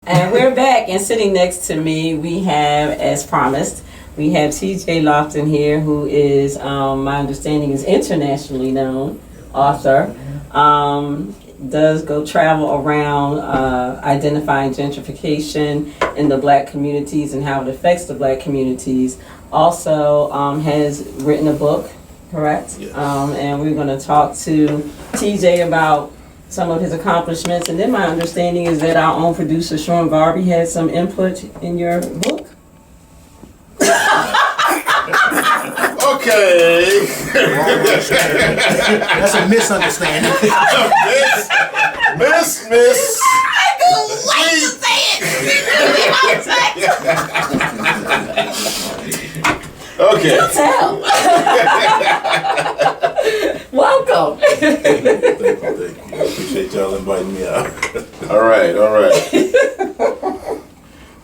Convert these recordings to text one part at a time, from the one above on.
And we're back, and sitting next to me, we have, as promised, we have TJ Loftin here, who is, my understanding, is internationally known author. Does go travel around identifying gentrification in the black communities and how it affects the black communities. Also has written a book, correct? Yes. And we're going to talk to TJ about some of his accomplishments. And then my understanding is that our own producer, Sean Garvey, had some input in your book. Okay. That's a misunderstanding. Miss. I couldn't wait to say it. Okay. Tell. Welcome. Thank you. I appreciate y'all inviting me out. All right.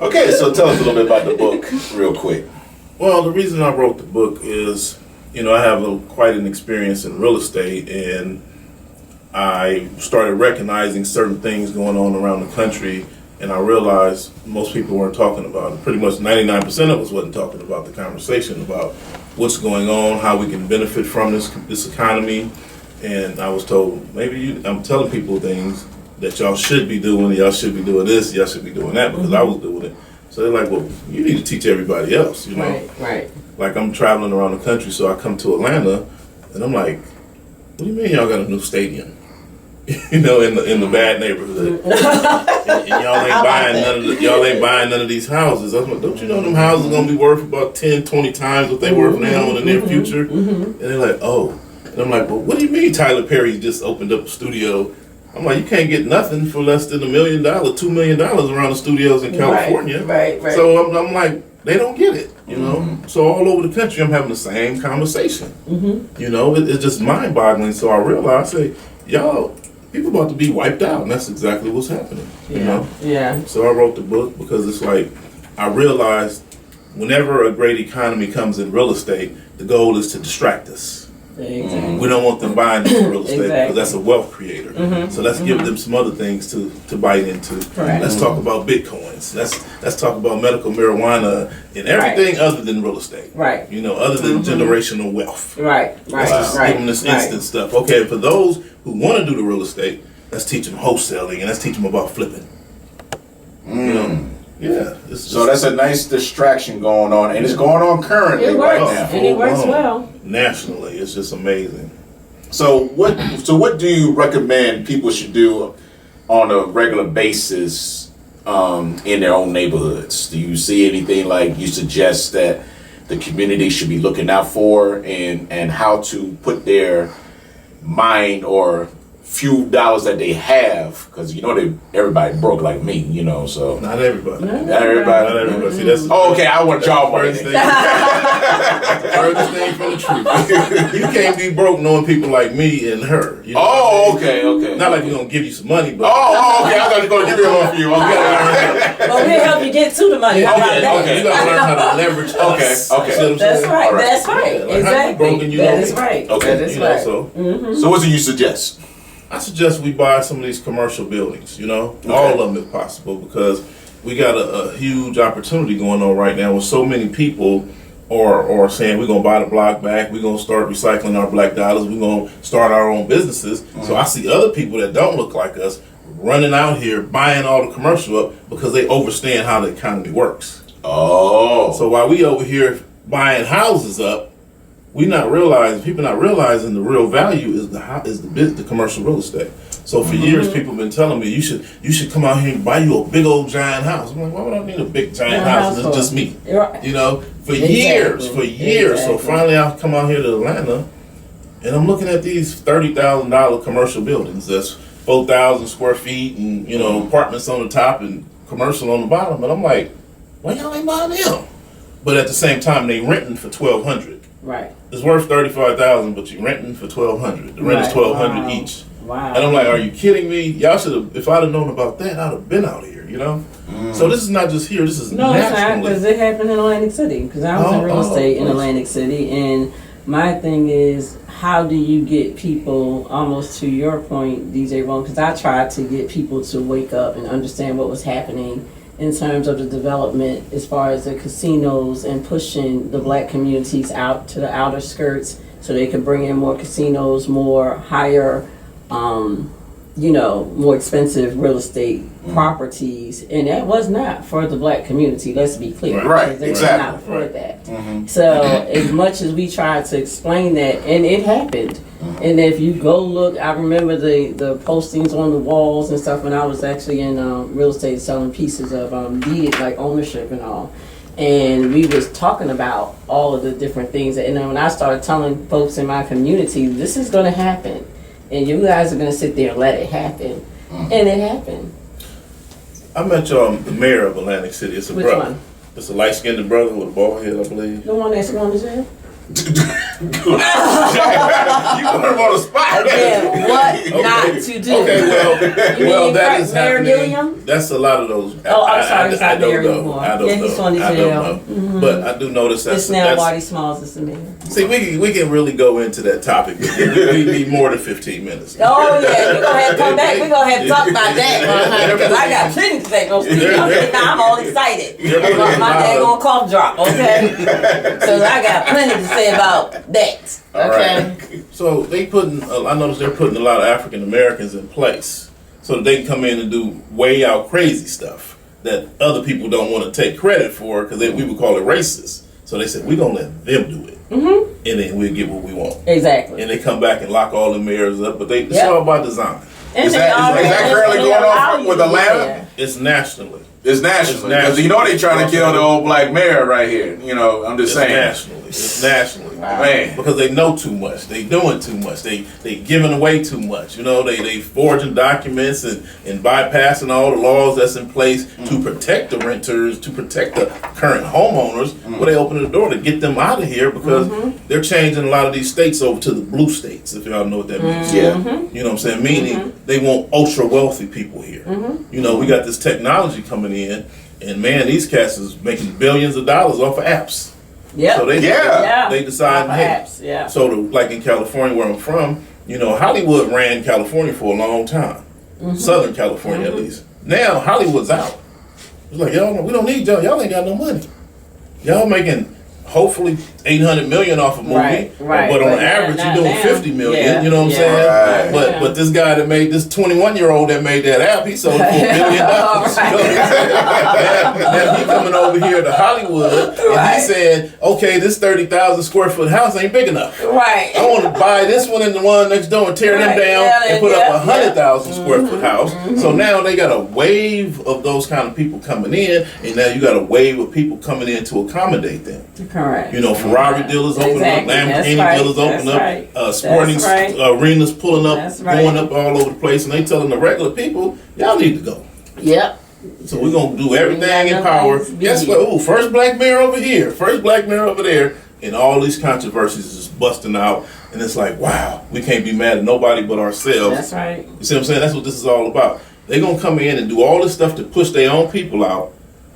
Okay, so tell us a little bit about the book real quick. Well, the reason I wrote the book is, I have quite an experience in real estate, and I started recognizing certain things going on around the country, and I realized most people weren't talking about it. Pretty much 99% of us wasn't talking about the conversation about what's going on, how we can benefit from this economy. And I was told, I'm telling people things that y'all should be doing, y'all should be doing this, y'all should be doing that, because I was doing it. So they're like, well, you need to teach everybody else, Right. Like, I'm traveling around the country, so I come to Atlanta, and I'm like, what do you mean y'all got a new stadium? In the bad neighborhood. and y'all ain't buying none of these houses. I was like, don't you know them houses are gonna be worth about 10, 20 times what they worth now in the near future? And they're like, oh. And I'm like, well, what do you mean Tyler Perry just opened up a studio? I'm like, you can't get nothing for less than $1 million, $2 million around the studios in California. Right. So I'm like, they don't get it, So all over the country, I'm having the same conversation. It's just mind-boggling. So I realized, y'all, people about to be wiped out, and that's exactly what's happening. Yeah. So I wrote the book because it's like, I realized whenever a great economy comes in real estate, the goal is to distract us. Exactly. We don't want them buying into real estate because that's a wealth creator. So let's give them some other things to bite into. Right. Let's talk about bitcoins. Let's talk about medical marijuana and everything other than real estate. Right. Other than generational wealth. Right. Let's just give them this instant stuff. Okay, for those who want to do the real estate, let's teach them wholesaling and let's teach them about flipping. Yeah. So that's a nice distraction going on, and it's going on currently right now. And it works well. Nationally, it's just amazing. So what do you recommend people should do on a regular basis in their own neighborhoods? Do you see anything like you suggest that the community should be looking out for, and how to put their mind or few dollars that they have, because everybody broke like me, so Not everybody. not everybody. See, that's okay, I want y'all money. furthest thing from the truth. You can't be broke knowing people like me and her. Oh, okay. Not like we're gonna give you some money, but Okay, I thought you were gonna give me a loan for you. Okay. Well, we'll help you get to the money. How about that? Okay. you gotta learn how to leverage us. Okay. See what I'm That's saying? right. All right. That's right. Yeah, like, how you Exactly. broke and you That don't is get. right. Okay. That is right. So what do you suggest? I suggest we buy some of these commercial buildings, all of them if possible, because we got a huge opportunity going on right now with so many people are saying we're going to buy the block back, we're going to start recycling our black dollars, we're going to start our own businesses. So I see other people that don't look like us running out here buying all the commercial up because they understand how the economy works. Oh. So while we over here buying houses up, people not realizing the real value is the commercial real estate. So for years, people have been telling me you should come out here and buy you a big old giant house. I'm like, why would I need a big giant house? It's just me, for years. So finally, I come out here to Atlanta, and I'm looking at these $30,000 commercial buildings. That's 4,000 square feet, and apartments on the top and commercial on the bottom. And I'm like, why y'all ain't buying them? But at the same time, they renting for $1,200. Right. It's worth $35,000, but you're renting for $1,200. The rent is $1,200 each. Wow. And I'm like, are you kidding me? Y'all should have. If I'd have known about that, I'd have been out here. So this is not just here. This is No, it's not, nationally. because it happened in Atlantic City. Because I was in real estate in Atlantic City, and my thing is, how do you get people, almost to your point, DJ Ron, because I tried to get people to wake up and understand what was happening in terms of the development as far as the casinos and pushing the black communities out to the outer skirts so they could bring in more casinos, more higher, more expensive real estate properties. And that was not for the black community, let's be clear. Right, They exactly. could not afford that. So as much as we tried to explain that, and it happened. And if you go look, I remember the postings on the walls and stuff when I was actually in real estate selling pieces of deeded like ownership and all. And we was talking about all of the different things. And then when I started telling folks in my community, this is going to happen. And you guys are going to sit there and let it happen. And it happened. I met the mayor of Atlantic City. It's a Which brother. one? It's a light-skinned brother with a bald head, I believe. The one that's going to jail? You put him on the spot. Again, what not to do? Okay, well, that is Mayor happening. Gilliam? That's a lot of those. Oh, I'm sorry, it's I not don't mayor know. anymore. I don't Yeah, know. he's going to I don't jail. know. But I do notice that's It's now Marty Smalls is the mayor. See, we can really go into that topic. We need more than 15 minutes. Oh yeah, we're gonna have to come back. We're gonna have to talk about that, because I got plenty to say. No, I'm all excited. My daggone cough drop, okay? So I got plenty to say about that. Okay. So I noticed they're putting a lot of African Americans in place so that they can come in and do way out crazy stuff that other people don't want to take credit for because we would call it racist. So they said, we're going to let them do it. And then we'll get what we want. Exactly. And they come back and lock all the mayors up, but it's all by design. Is that currently going on with Atlanta? It's nationally. It's national. Because you know they trying to kill the old black mayor right here. I'm just saying. It's nationally. Wow. Man. Because they know too much. They doing too much. They giving away too much. They forging documents and bypassing all the laws that's in place to protect the renters, to protect the current homeowners. But they open the door to get them out of here because they're changing a lot of these states over to the blue states, if y'all know what that means. Yeah. You know what I'm saying? Meaning they want ultra wealthy people here. We got this technology coming in, and man, these cats is making billions of dollars off of apps. Yeah. So they decide, hey. Apps, yeah. So like in California, where I'm from, Hollywood ran California for a long time, Southern California at least. Now Hollywood's out. It's like y'all, we don't need y'all. Y'all ain't got no money. Y'all making hopefully $800 million off a movie, right. But on average you're doing $50 million. Yeah. You know what I'm saying? Right. But this guy that made this 21-year-old that made that app, he sold it for $1 billion. Now he coming over here to Hollywood and he saying, okay, this 30,000 square foot house ain't big enough. Right. I want to buy this one and the one next door and tear them down and put up a 100,000 square foot house. So now they got a wave of those kind of people coming in, and now you got a wave of people coming in to accommodate them. Correct. Ferrari dealers opening up, Lamborghini dealers opening up, sporting arenas pulling up, going up all over the place, and they telling the regular people, y'all need to go. Yep. So we're going to do everything in power. Guess what? Ooh, first black mayor over here, first black mayor over there, and all these controversies is just busting out, and it's like, wow, we can't be mad at nobody but ourselves. That's right. You see what I'm saying? That's what this is all about. They're going to come in and do all this stuff to push their own people out,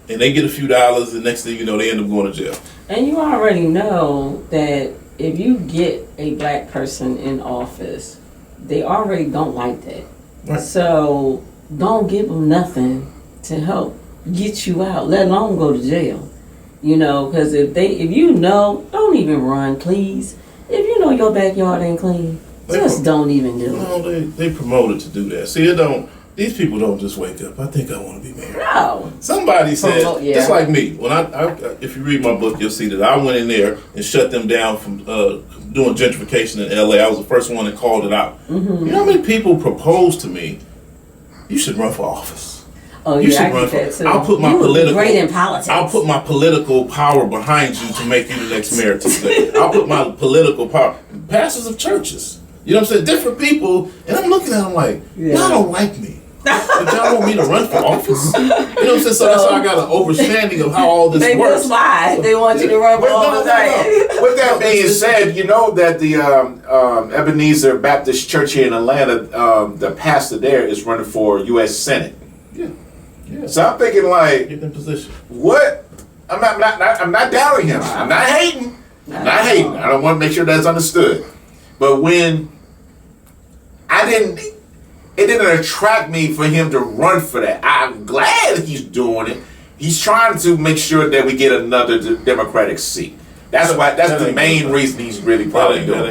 and they get a few dollars, and next thing you know, they end up going to jail. And you already know that if you get a black person in office, they already don't like that. Right. So don't give them nothing to help get you out, let alone go to jail. Because if don't even run, please. If you know your backyard ain't clean, don't even do it. No, they promoted to do that. See, these people don't just wake up, I think I want to be mayor. No. Somebody said, just like me, when I if you read my book, you'll see that I went in there and shut them down from doing gentrification in LA. I was the first one that called it out. You know how many people proposed to me, you should run for office. Oh, you yeah, should run for. too. I'll put my great in politics. I'll put my political power behind you to make you the next mayor today. I'll put my political power. Pastors of churches, you know what I'm saying? Different people, and I'm looking at them like, y'all don't like me. But y'all want me to run for office? You know what I'm saying? So that's how I got an understanding of how all this works. That's why they want you to run for office. With that being said, you know that the Ebenezer Baptist Church here in Atlanta, the pastor there is running for U.S. Senate. Yeah. So I'm thinking like, get in position. What? I'm not doubting him. I'm not hating. I don't want to make sure that's understood. But when it didn't attract me for him to run for that. I'm glad he's doing it. He's trying to make sure that we get another Democratic seat. That's the main reason he's really probably doing it.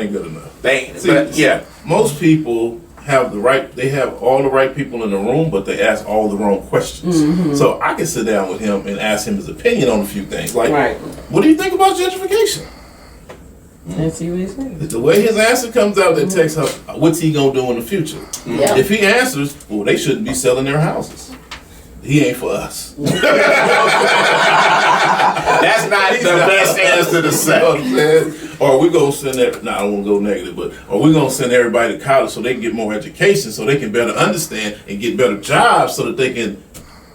That ain't good enough. Yeah. Most people have they have all the right people in the room, but they ask all the wrong questions. Mm-hmm. So I can sit down with him and ask him his opinion on a few things. Like, right. What do you think about gentrification? And see what he says. The way his answer comes out, that takes up what's he gonna do in the future. Yeah. If he answers, well, they shouldn't be selling their houses. He ain't for us. That's not the best answer to say. You know what I'm saying? Or we gonna send I don't want to go negative, but or we gonna send everybody to college so they can get more education, so they can better understand and get better jobs, so that they can.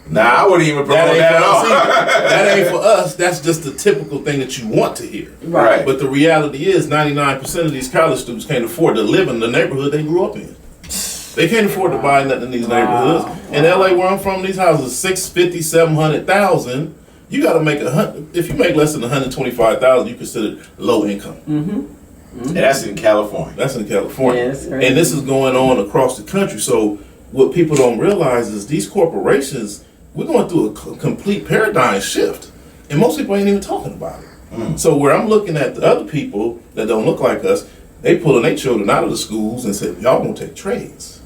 Nah, I wouldn't even promote that at all. That ain't for us. That's just the typical thing that you want to hear. Right. But the reality is, 99% of these college students can't afford to live in the neighborhood they grew up in. They can't afford to buy nothing in these neighborhoods. In LA, where I'm from, these houses $650,000, $700,000. You got to make if you make less than $125,000, you consider low income. Mm-hmm. And that's in California. That's in California. Yes, right. And this is going on across the country. So what people don't realize is these corporations, we're going through a complete paradigm shift. And most people ain't even talking about it. So where I'm looking at the other people that don't look like us, they pulling their children out of the schools and say, y'all gonna take trades.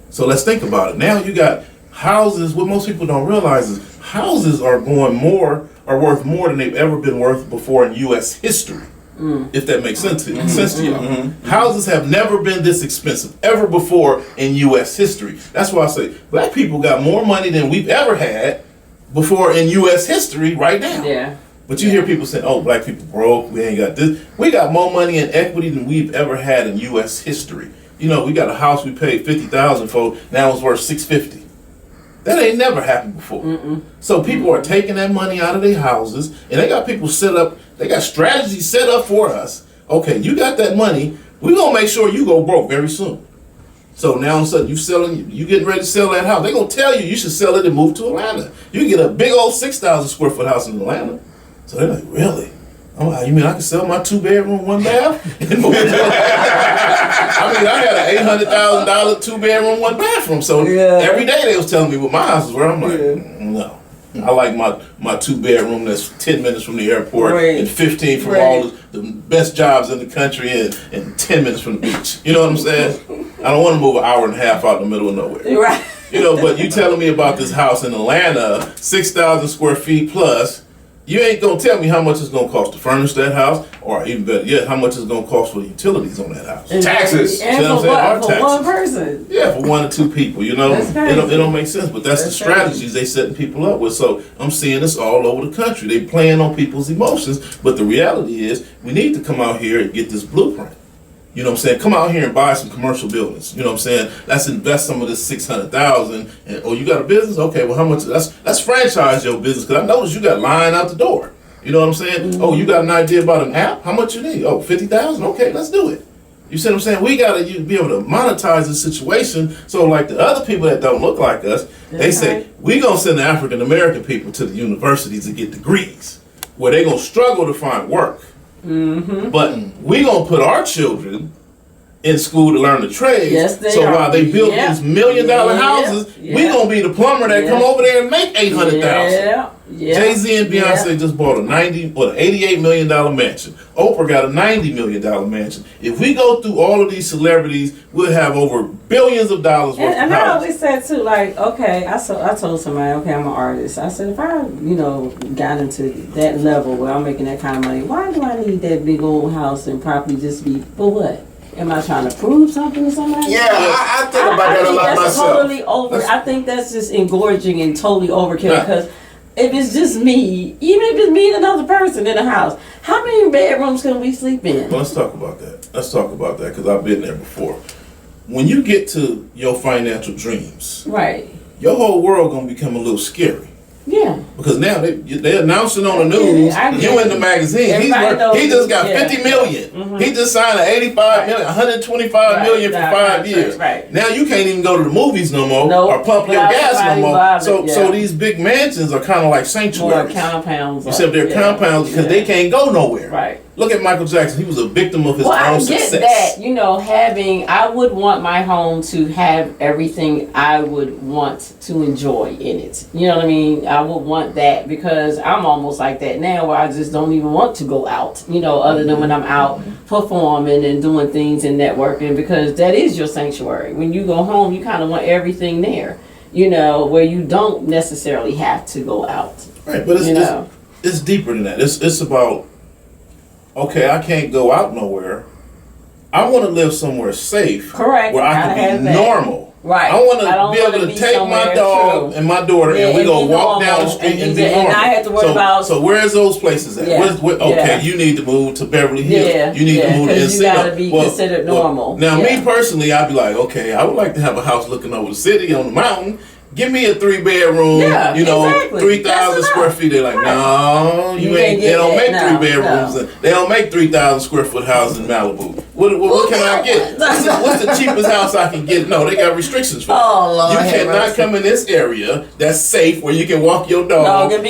So let's think about it. Now you got houses. What most people don't realize is houses are worth more than they've ever been worth before in U.S. history. If that makes sense to you. Houses have never been this expensive ever before in U.S. history. That's why I say black people got more money than we've ever had before in U.S. history right now. Yeah. But you hear people saying, oh, black people broke, we ain't got this. We got more money in equity than we've ever had in U.S. history. You know, we got a house we paid $50,000 for, now it's worth $650,000. That ain't never happened before. So people are taking that money out of their houses, and they got people set up, they got strategies set up for us. Okay, you got that money, we're going to make sure you go broke very soon. So now all of a sudden you getting ready to sell that house. They're going to tell you should sell it and move to Atlanta. You can get a big old 6,000 square foot house in Atlanta. So they're like, really? I'm like, you mean I can sell my 2-bedroom, 1-bath? And move to I mean, I had an $800,000 2-bedroom, 1-bathroom. So every day they was telling me what my house was worth. I'm like, no. I like my 2-bedroom that's 10 minutes from the airport and 15 from all the best jobs in the country and 10 minutes from the beach. You know what I'm saying? I don't want to move an hour and a half out in the middle of nowhere. Right. You know, but you telling me about this house in Atlanta, 6,000 square feet plus. You ain't gonna tell me how much it's gonna cost to furnish that house, or even better yet, how much it's gonna cost for the utilities on that house. And taxes. And for one person. Yeah, for 1 or 2 people. You know, it don't make sense. But that's the strategies they setting people up with. So I'm seeing this all over the country. They playing on people's emotions. But the reality is, we need to come out here and get this blueprint. You know what I'm saying? Come out here and buy some commercial buildings. You know what I'm saying? Let's invest some of this $600,000. And you got a business? Okay, well, how much? Let's franchise your business, because I noticed you got line out the door. You know what I'm saying? Oh, you got an idea about an app? How much you need? Oh, $50,000. Okay, let's do it. You see what I'm saying? We gotta be able to monetize the situation. So, like the other people that don't look like us, they say we gonna send the African American people to the universities to get degrees, where they gonna struggle to find work. But we gonna put our children in school to learn the trades. Yes, they so are. while they build these $1 million houses, we gonna be the plumber that come over there and make $800,000. Jay-Z and Beyonce just bought an $88 million mansion. Oprah got a $90 million mansion. If we go through all of these celebrities, we'll have over billions of dollars worth of And I houses. always said too, like, okay, I told somebody, okay, I'm an artist. I said, if I, got into that level where I'm making that kind of money, why do I need that big old house and property just be for what? Am I trying to prove something to somebody? Yeah, I think about that a lot myself. Totally I think that's just engorging and totally overkill, because if it's just me, even if it's me and another person in a house, how many bedrooms can we sleep in? Well, let's talk about that, because I've been there before. When you get to your financial dreams, right, your whole world gonna become a little scary. Yeah. Because now they're announcing on the news, you in the magazine, he just got $50 million. He just signed an $85 million, $125 million for 5 years. Right. Now you can't even go to the movies no more or pump your gas no more. So these big mansions are kind of like sanctuaries. Or compounds. Except they're compounds because they can't go nowhere. Right. Look at Michael Jackson. He was a victim of his Well, own I get success. that, I would want my home to have everything I would want to enjoy in it. You know what I mean? I would want that because I'm almost like that now where I just don't even want to go out, other than when I'm out performing and doing things and networking, because that is your sanctuary. When you go home, you kind of want everything there, where you don't necessarily have to go out. Right, but it's deeper than that. It's about, okay, I can't go out nowhere. I want to live somewhere safe. Correct. Where I can be normal. Right. I want to be able to take my dog and my daughter and we go walk down the street and be normal. And I have to worry about. So where's those places at? Yeah. You need to move to Beverly Hills. Yeah. You need to move to Encino. You got to be considered normal. Now, me personally, I'd be like, okay, I would like to have a house looking over the city on the mountain. Give me a 3-bedroom, 3,000 square feet. They're like, no, you ain't. They don't make 3 bedrooms. No. They don't make 3,000 square foot houses in Malibu. What can I get? What's the cheapest house I can get? No, they got restrictions for that. Oh, Lord, you cannot come in this area that's safe where you can walk your dog and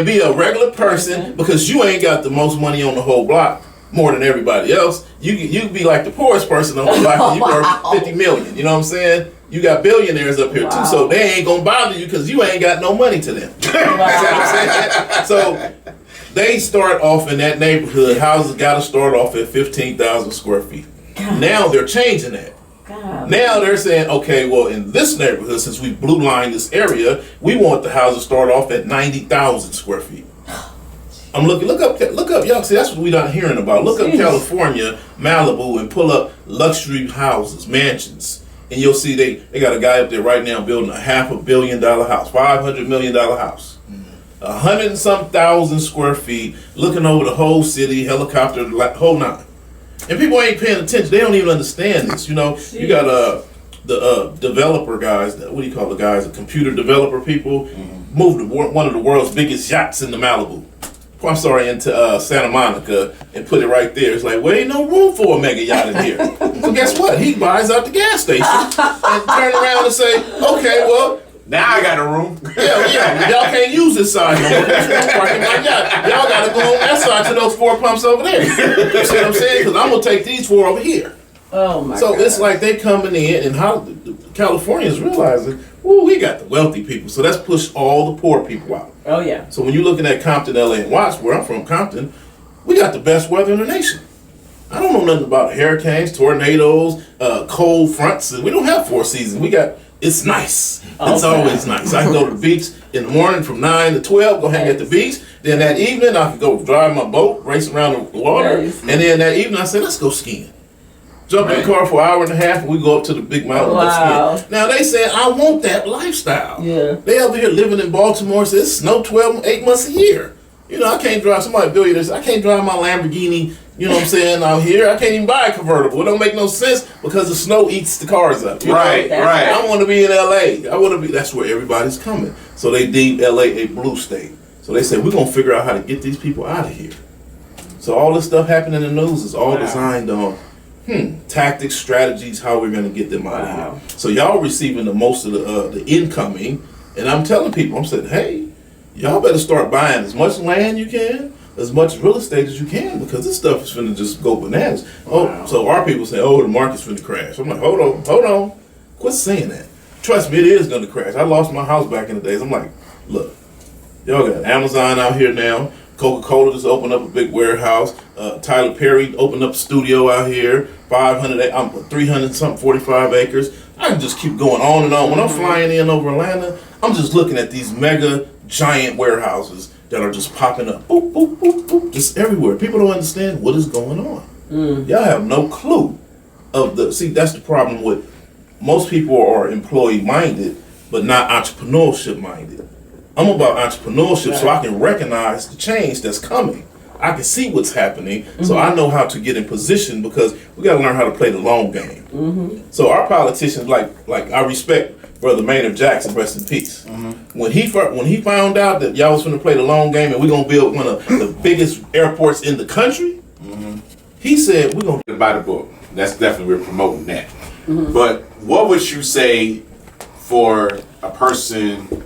be a regular person because you ain't got the most money on the whole block. More than everybody else. You be like the poorest person on the block and you worth 50 million. You know what I'm saying? You got billionaires up here too, so they ain't gonna bother you because you ain't got no money to them. You know what I'm saying? So they start off in that neighborhood. Houses got to start off at 15,000 square feet. God. Now they're changing that. God. Now they're saying, okay, well, in this neighborhood, since we blue line this area, we want the houses start off at 90,000 square feet. I'm looking. Look up, y'all. See, that's what we're not hearing about. Look up California, Malibu, and pull up luxury houses, mansions. And you'll see they got a guy up there right now building a $500 million house, $500 million house, 100 and some thousand square feet, looking over the whole city, helicopter, whole nine. And people ain't paying attention. They don't even understand this. You got the developer guys. What do you call the guys? The computer developer people moved one of the world's biggest yachts into Malibu. Into Santa Monica and put it right there. It's like, well, ain't no room for a mega yacht in here. So guess what? He buys out the gas station and turn around and say, okay, well, now I got a room. Yeah. Y'all can't use this side no more. Y'all got to go on that side to those 4 pumps over there. You see what I'm saying? Because I'm going to take these 4 over here. Oh, my God. So it's like they coming in and how Californians realizing, we got the wealthy people. So that's pushed all the poor people out. Oh, yeah. So when you're looking at Compton, LA, and Watts, where I'm from, Compton, we got the best weather in the nation. I don't know nothing about hurricanes, tornadoes, cold fronts. We don't have 4 seasons. It's nice. It's always nice. I can go to the beach in the morning from 9 to 12, go hang at the beach. Then that evening, I can go drive my boat, race around the water. Nice. And then that evening, I said, let's go skiing. Jump in the car for an hour and a half, and we go up to the big mountain. Wow. Now they say I want that lifestyle. Yeah. They over here living in Baltimore. Says it snow 8 months a year. I can't drive. Somebody billionaires. I can't drive my Lamborghini. You know what I'm saying? Out here, I can't even buy a convertible. It don't make no sense because the snow eats the cars up. Right. I want to be in LA. I want to be. That's where everybody's coming. So they deem LA a blue state. So they say we're gonna figure out how to get these people out of here. So all this stuff happening in the news is all designed on. Tactics, strategies, how we're going to get them out of here. So y'all receiving the most of the incoming, and I'm telling people, I'm saying, hey, y'all better start buying as much land you can, as much real estate as you can, because this stuff is going to just go bananas. Wow. Oh, so our people say, the market's going to crash. I'm like, hold on, quit saying that. Trust me, it is going to crash. I lost my house back in the days. I'm like, look, y'all got Amazon out here now. Coca-Cola just opened up a big warehouse. Tyler Perry opened up a studio out here. 300 something, 45 acres. I can just keep going on and on. When I'm flying in over Atlanta, I'm just looking at these mega giant warehouses that are just popping up. Boop, boop, boop, boop, just everywhere. People don't understand what is going on. Y'all have no clue see, that's the problem with most people are employee minded, but not entrepreneurship minded. I'm about entrepreneurship so I can recognize the change that's coming. I can see what's happening, so I know how to get in position because we got to learn how to play the long game. So our politicians, like I respect Brother Maynard Jackson, rest in peace. When he found out that y'all was going to play the long game and we're going to build one of the biggest airports in the country, he said we're going to buy the book. That's definitely, we're promoting that. But what would you say for a person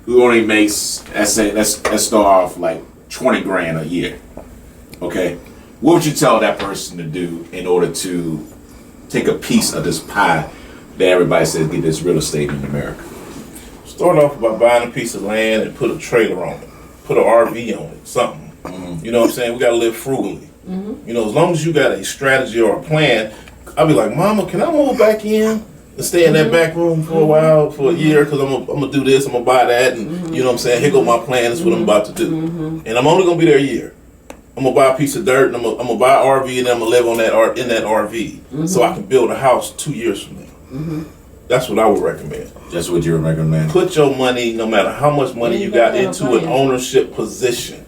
who only makes, let's start off like 20 grand a year, okay? what would you tell that person to do in order to take a piece of this pie that everybody says get this real estate in America? Start off by buying a piece of land and put a trailer on it. Put an RV on it, something. You know what I'm saying? We got to live frugally. You know, as long as you got a strategy or a plan, I'll be like, Mama, can I move back in and stay in that back room for a while, for a year? Because I'm going to do this, I'm going to buy that. And you know what I'm saying? Here go my plan. This is what I'm about to do. And I'm only going to be there a year. I'm going to buy a piece of dirt, and I'm going to buy an RV, and I'm going to live on that in that RV so I can build a house 2 years from now. That's what I would recommend. That's what you would recommend. Put your money, no matter how much money you got, into an ownership position.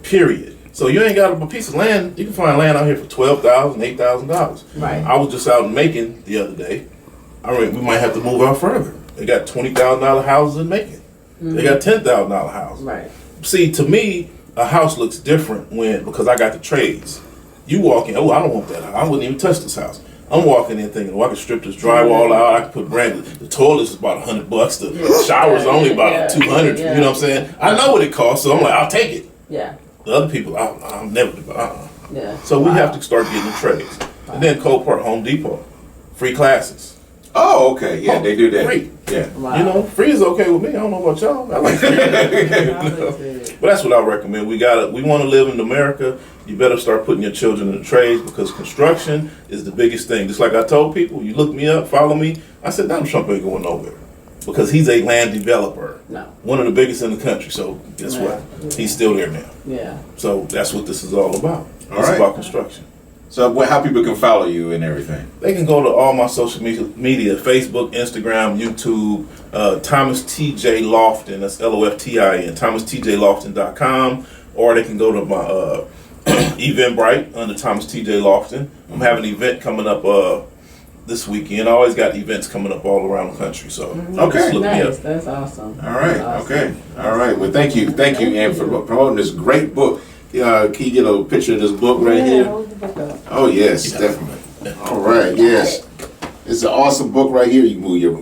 Period. So you ain't got a piece of land. You can find land out here for $12,000, $8,000. Right. I was just out in Macon the other day. We might have to move out further. They got $20,000 houses in Macon. They got $10,000 houses. Right. See, to me, a house looks different because I got the trades. You walk in, oh, I don't want that house. I wouldn't even touch this house. I'm walking in thinking, well, I can strip this drywall out. I can put brand new. The toilet's about $100. The shower's only about $200. You know what I'm saying? I know what it costs, so I'm like, I'll take it. Yeah. The other people, I'll never do it. Yeah. So we have to start getting the trades. And then Cole Park, Home Depot, free classes. Oh, okay. Yeah, they do that. Free. Yeah. Wow. You know, free is okay with me. I don't know about y'all. I like free. But that's what I recommend. We want to live in America. You better start putting your children in the trades, because construction is the biggest thing. Just like I told people, you look me up, follow me. I said, Donald Trump ain't going nowhere, because he's a land developer. No. One of the biggest in the country. So guess what? He's still there now. Yeah. So that's what this is all about. All It's right. about construction. So how people can follow you and everything? They can go to all my social media, Facebook, Instagram, YouTube, Thomas TJ Loftin, that's Loftin, ThomasTJLoftin.com, or they can go to my Eventbrite under Thomas TJ Loftin. I'm having an event coming up this weekend. I always got events coming up all around the country, so Okay. just look me up. Nice. That's awesome. All right. That's awesome. Okay. All right. Well, thank you, and for promoting this great book. Can you get a picture of this book right here? Hold the book up. Oh yes, definitely. All right. Yes, it's an awesome book right here. You can move your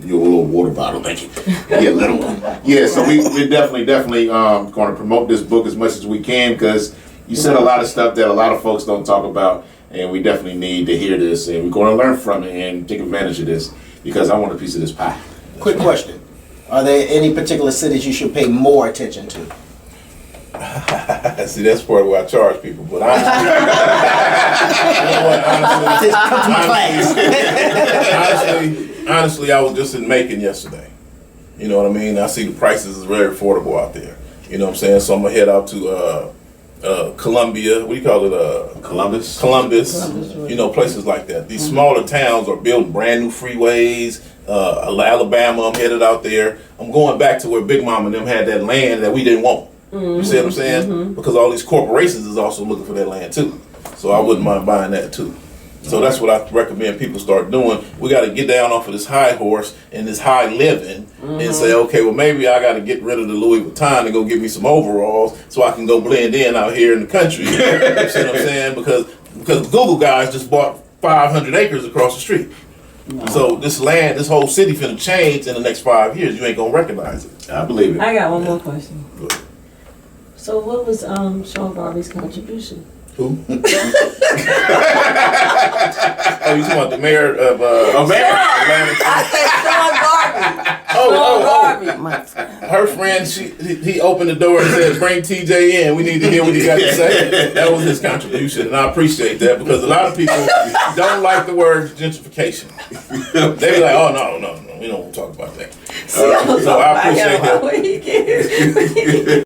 little water bottle. Thank you. Yeah, little one. Yeah. So we're definitely going to promote this book as much as we can, because you said a lot of stuff that a lot of folks don't talk about, and we definitely need to hear this, and we're going to learn from it and take advantage of this, because I want a piece of this pie. Quick question. Are there any particular cities you should pay more attention to? See, that's part of where I charge people, but honestly, you know what, honestly, I was just in Macon yesterday. You know what I mean? I see the prices is very affordable out there. You know what I'm saying? So I'm gonna head out to Columbia. What do you call it? Columbus. You know, places like that. These smaller towns are building brand new freeways. Alabama, I'm headed out there. I'm going back to where Big Mama and them had that land that we didn't want. You see what I'm saying? Because all these corporations is also looking for that land too. So I wouldn't mind buying that too. So that's what I recommend people start doing. We got to get down off of this high horse and this high living and say, okay, well, maybe I got to get rid of the Louis Vuitton and go get me some overalls so I can go blend in out here in the country. You see what I'm saying? Because Google guys just bought 500 acres across the street. So this land, this whole city finna change in the next 5 years. You ain't gonna recognize it. I believe it. I got one more question. Good. So what was Sean Garvey's contribution? Who? Oh, you talking about the mayor of Atlanta? I said Sean Garvey. Oh. Her friend, he opened the door and said, "Bring TJ in. We need to hear what he got to say." That was his contribution, and I appreciate that, because a lot of people don't like the word gentrification. They be like, "Oh no, we don't want to talk about that." So I appreciate that.